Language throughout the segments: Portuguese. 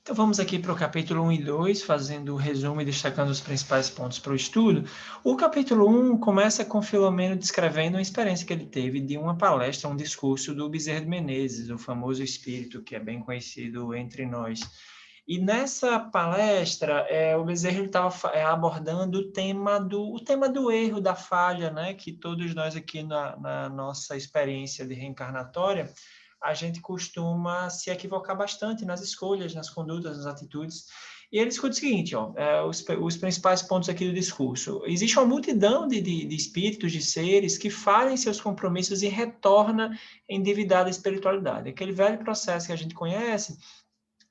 Então vamos aqui para o capítulo 1 e 2, fazendo o resumo e destacando os principais pontos para o estudo. O capítulo 1 começa com Filomeno descrevendo uma experiência que ele teve de uma palestra, um discurso do Bezerra de Menezes, o famoso espírito que é bem conhecido entre nós. E nessa palestra, o Bezerra estava abordando o tema do erro, da falha, né? Que todos nós aqui na nossa experiência de reencarnatória, a gente costuma se equivocar bastante nas escolhas, nas condutas, nas atitudes. E ele discute o seguinte, os principais pontos aqui do discurso. Existe uma multidão de espíritos, de seres, que falham seus compromissos e retornam endividado à espiritualidade. Aquele velho processo que a gente conhece,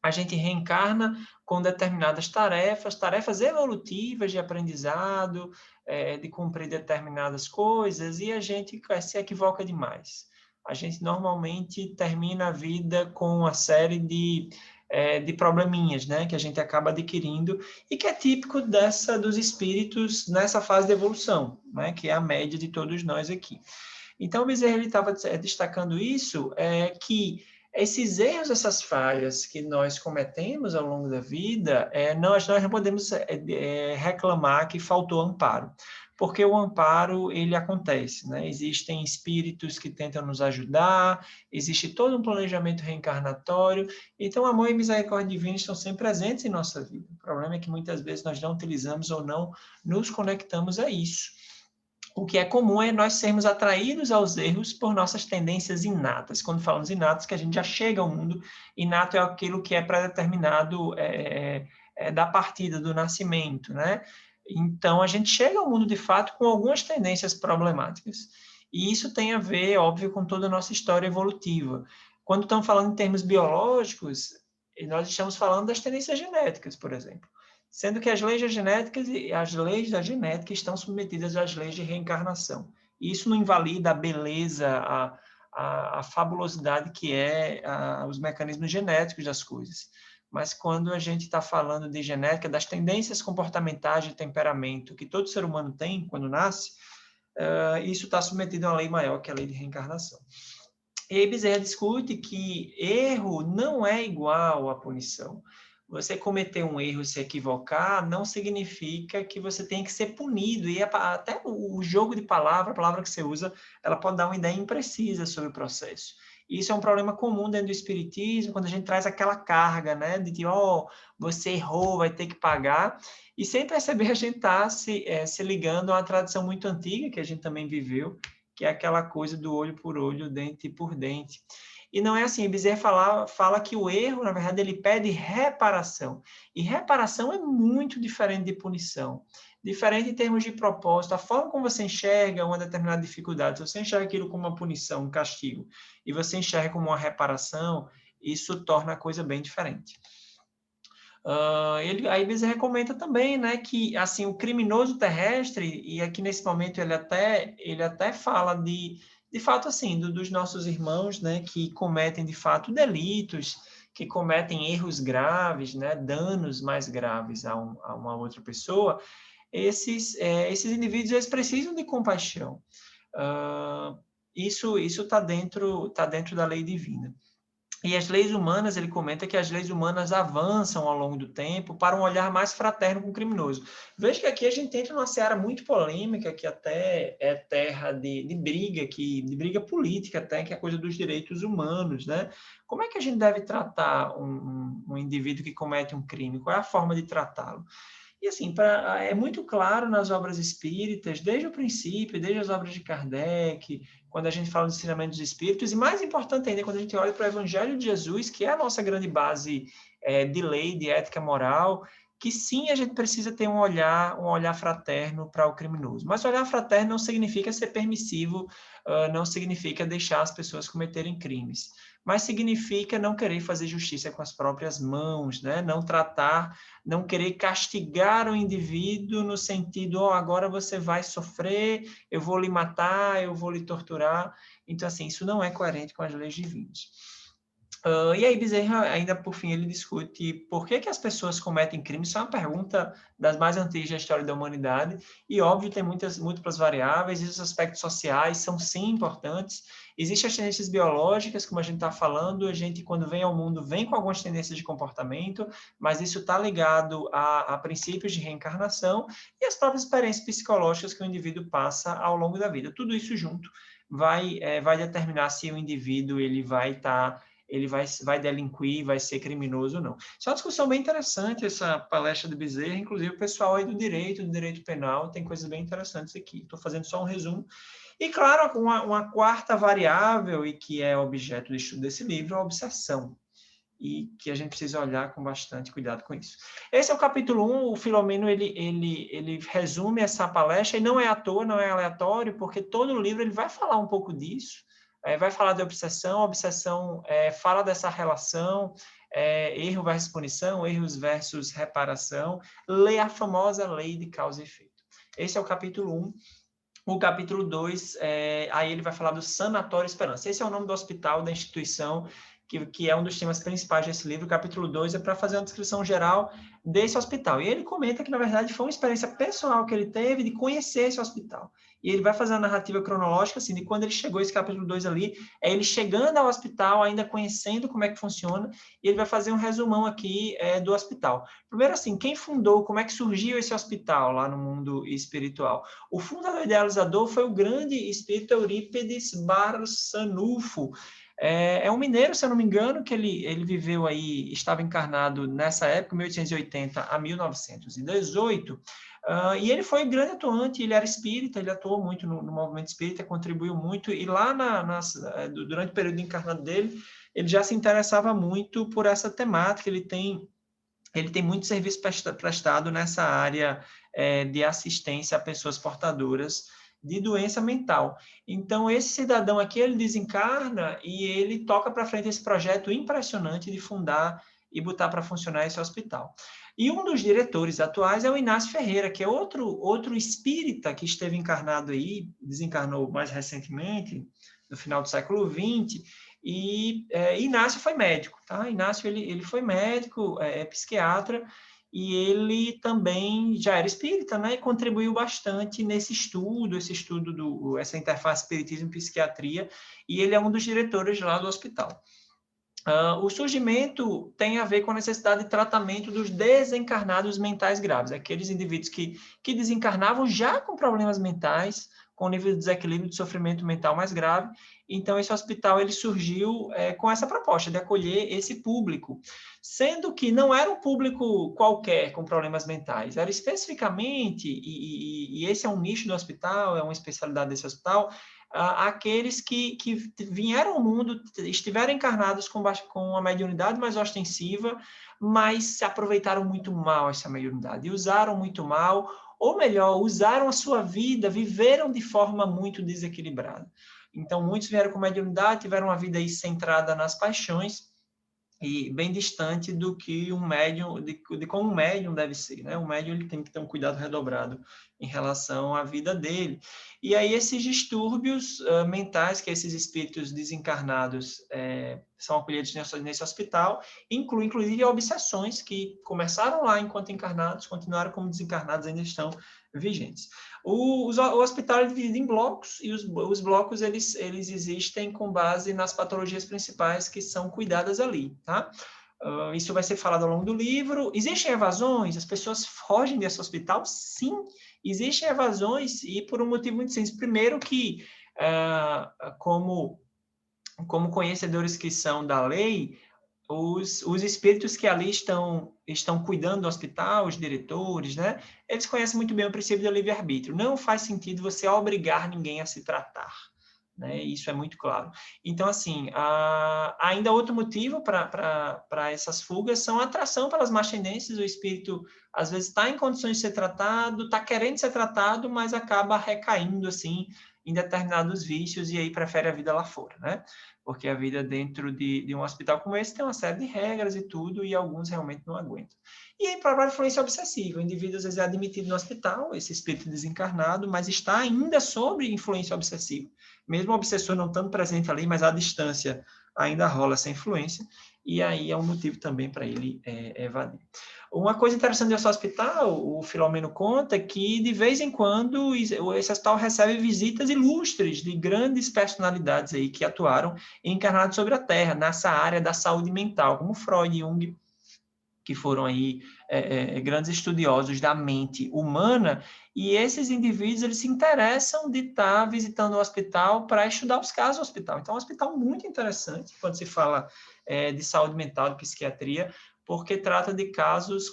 a gente reencarna com determinadas tarefas evolutivas de aprendizado, de cumprir determinadas coisas, e a gente se equivoca demais. A gente normalmente termina a vida com uma série de probleminhas, né, que a gente acaba adquirindo, e que é típico dos espíritos nessa fase de evolução, né, que é a média de todos nós aqui. Então, o Bezerra estava destacando isso, que esses erros, essas falhas que nós cometemos ao longo da vida, nós não podemos reclamar que faltou amparo, porque o amparo, ele acontece, né? Existem espíritos que tentam nos ajudar, existe todo um planejamento reencarnatório, então amor e misericórdia divina estão sempre presentes em nossa vida. O problema é que muitas vezes nós não utilizamos ou não nos conectamos a isso. O que é comum é nós sermos atraídos aos erros por nossas tendências inatas. Quando falamos inatos, que a gente já chega ao mundo, inato é aquilo que é pré-determinado da partida, do nascimento, né? Então, a gente chega ao mundo, de fato, com algumas tendências problemáticas. E isso tem a ver, óbvio, com toda a nossa história evolutiva. Quando estamos falando em termos biológicos, nós estamos falando das tendências genéticas, por exemplo, sendo que as leis da genética e as leis da genética estão submetidas às leis de reencarnação. E isso não invalida a beleza, a fabulosidade que os mecanismos genéticos das coisas. Mas quando a gente está falando de genética, das tendências comportamentais de temperamento que todo ser humano tem quando nasce, isso está submetido a uma lei maior, que é a lei de reencarnação. E aí Bezerra discute que erro não é igual à punição. Você cometer um erro, se equivocar, não significa que você tem que ser punido. E até o jogo de palavra, a palavra que você usa, ela pode dar uma ideia imprecisa sobre o processo. Isso é um problema comum dentro do espiritismo, quando a gente traz aquela carga, né, de que, você errou, vai ter que pagar. E sem perceber, a gente está se ligando a uma tradição muito antiga, que a gente também viveu, que é aquela coisa do olho por olho, dente por dente. E não é assim, Bezerra fala que o erro, na verdade, ele pede reparação. E reparação é muito diferente de punição. Diferente em termos de propósito, a forma como você enxerga uma determinada dificuldade, se você enxerga aquilo como uma punição, um castigo, e você enxerga como uma reparação, isso torna a coisa bem diferente. Aí Bezerra comenta também, né, que assim o criminoso terrestre, e aqui nesse momento ele até fala de fato assim dos nossos irmãos, né, que cometem de fato delitos, que cometem erros graves, né, danos mais graves a uma outra pessoa. Esses indivíduos eles precisam de compaixão. Isso está dentro da lei divina. E as leis humanas, ele comenta que as leis humanas avançam ao longo do tempo para um olhar mais fraterno com o criminoso. Veja que aqui a gente entra numa seara muito polêmica, que até é terra de briga, de briga política até, que é a coisa dos direitos humanos, né? Como é que a gente deve tratar um indivíduo que comete um crime? Qual é a forma de tratá-lo? E assim, é muito claro nas obras espíritas, desde o princípio, desde as obras de Kardec, quando a gente fala do ensinamento dos espíritos, e mais importante ainda, quando a gente olha para o Evangelho de Jesus, que é a nossa grande base de lei, de ética moral, que sim, a gente precisa ter um olhar fraterno para o criminoso. Mas olhar fraterno não significa ser permissivo, não significa deixar as pessoas cometerem crimes, mas significa não querer fazer justiça com as próprias mãos, né? Não querer castigar o indivíduo no sentido, agora você vai sofrer, eu vou lhe matar, eu vou lhe torturar. Então, assim, isso não é coerente com as leis divinas. E aí Bezerra, ainda por fim, ele discute por que as pessoas cometem crimes. Isso é uma pergunta das mais antigas da história da humanidade, e óbvio tem muitas múltiplas variáveis, e os aspectos sociais são sim importantes. Existem as tendências biológicas, como a gente está falando, a gente quando vem ao mundo vem com algumas tendências de comportamento, mas isso está ligado a princípios de reencarnação e as próprias experiências psicológicas que o indivíduo passa ao longo da vida. Tudo isso junto vai determinar se o indivíduo ele vai delinquir, vai ser criminoso ou não. Isso é uma discussão bem interessante, essa palestra do Bezerra, inclusive o pessoal aí do direito penal, tem coisas bem interessantes aqui. Estou fazendo só um resumo. E, claro, uma quarta variável, e que é objeto de estudo desse livro, é a obsessão, e que a gente precisa olhar com bastante cuidado com isso. Esse é o capítulo 1, o Filomeno, ele resume essa palestra, e não é à toa, não é aleatório, porque todo o livro ele vai falar um pouco disso, vai falar de obsessão, a obsessão fala dessa relação, erro versus punição, erros versus reparação, lê a famosa lei de causa e efeito. Esse é o capítulo 1. O capítulo 2, aí ele vai falar do Sanatório Esperança. Esse é o nome do hospital, da instituição, que é um dos temas principais desse livro. O capítulo 2 é para fazer uma descrição geral desse hospital. E ele comenta que, na verdade, foi uma experiência pessoal que ele teve de conhecer esse hospital. E ele vai fazer a narrativa cronológica, assim, de quando ele chegou, esse capítulo 2 ali, é ele chegando ao hospital, ainda conhecendo como é que funciona, e ele vai fazer um resumão aqui do hospital. Primeiro, assim, quem fundou, como é que surgiu esse hospital lá no mundo espiritual? O fundador e idealizador foi o grande espírito Eurípides Barçanufo. É um mineiro, se eu não me engano, que ele viveu aí, estava encarnado nessa época, 1880 a 1918, e ele foi grande atuante, ele era espírita, ele atuou muito no movimento espírita, contribuiu muito, e lá durante o período encarnado dele, ele já se interessava muito por essa temática, ele tem muito serviço prestado nessa área de assistência a pessoas portadoras de doença mental. Então, esse cidadão aqui, ele desencarna e ele toca para frente esse projeto impressionante de fundar e botar para funcionar esse hospital. E um dos diretores atuais é o Inácio Ferreira, que é outro espírita que esteve encarnado aí, desencarnou mais recentemente, no final do século XX, e Inácio foi médico, tá? Inácio, ele foi médico, psiquiatra, e ele também já era espírita, né? E contribuiu bastante nesse estudo, essa interface espiritismo e psiquiatria, e ele é um dos diretores lá do hospital. O surgimento tem a ver com a necessidade de tratamento dos desencarnados mentais graves, aqueles indivíduos que desencarnavam já com problemas mentais, com nível de desequilíbrio de sofrimento mental mais grave. Então, esse hospital ele surgiu com essa proposta de acolher esse público, sendo que não era um público qualquer com problemas mentais, era especificamente, e esse é um nicho do hospital, é uma especialidade desse hospital, aqueles que vieram ao mundo, estiveram encarnados com uma mediunidade mais ostensiva, mas se aproveitaram muito mal essa mediunidade, e usaram muito mal, ou melhor, usaram a sua vida, viveram de forma muito desequilibrada. Então, muitos vieram com mediunidade, tiveram uma vida aí centrada nas paixões, e bem distante do que um médium, de como um médium deve ser, né? O médium ele tem que ter um cuidado redobrado em relação à vida dele. E aí esses distúrbios mentais que esses espíritos desencarnados são acolhidos nesse hospital, incluem inclusive obsessões que começaram lá enquanto encarnados, continuaram como desencarnados, ainda estão vigentes. O hospital é dividido em blocos, e os blocos eles existem com base nas patologias principais que são cuidadas ali, tá? Isso vai ser falado ao longo do livro. Existem evasões? As pessoas fogem desse hospital? Sim, existem evasões, e por um motivo muito simples. Primeiro que, como conhecedores que são da lei, os espíritos que ali estão cuidando do hospital, os diretores, né? Eles conhecem muito bem o princípio do livre-arbítrio. Não faz sentido você obrigar ninguém a se tratar, né? Isso é muito claro. Então, assim, ainda outro motivo para essas fugas são a atração pelas más tendências. O espírito, às vezes, está em condições de ser tratado, está querendo ser tratado, mas acaba recaindo, assim, em determinados vícios, e aí prefere a vida lá fora, né? Porque a vida dentro de um hospital como esse tem uma série de regras e tudo, e alguns realmente não aguentam. E aí, própria influência obsessiva. O indivíduo, às vezes, é admitido no hospital, esse espírito desencarnado, mas está ainda sob influência obsessiva. Mesmo o obsessor não estando presente ali, mas à distância, ainda rola essa influência, e aí é um motivo também para ele evadir. Uma coisa interessante desse hospital, o Filomeno conta que, de vez em quando, esse hospital recebe visitas ilustres de grandes personalidades aí que atuaram encarnados sobre a Terra, nessa área da saúde mental, como Freud e Jung, que foram aí grandes estudiosos da mente humana, e esses indivíduos eles se interessam de estar visitando o hospital para estudar os casos do hospital. Então, é um hospital muito interessante quando se fala de saúde mental, de psiquiatria, porque trata de casos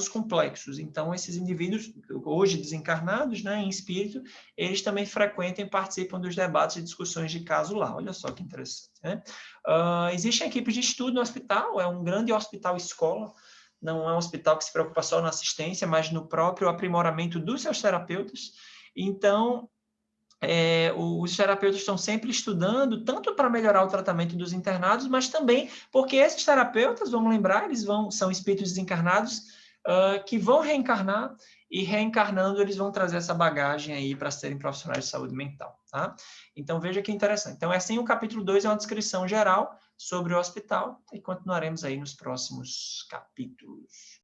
complexos. Então, esses indivíduos, hoje desencarnados, né, em espírito, eles também frequentam e participam dos debates e discussões de caso lá. Olha só que interessante, né? Existem equipes de estudo no hospital, é um grande hospital-escola, não é um hospital que se preocupa só na assistência, mas no próprio aprimoramento dos seus terapeutas. Então, os terapeutas estão sempre estudando, tanto para melhorar o tratamento dos internados, mas também porque esses terapeutas, vamos lembrar, são espíritos desencarnados que vão reencarnar, e reencarnando eles vão trazer essa bagagem aí para serem profissionais de saúde mental, tá? Então, veja que interessante. Então, assim, o capítulo 2 é uma descrição geral sobre o hospital, e continuaremos aí nos próximos capítulos.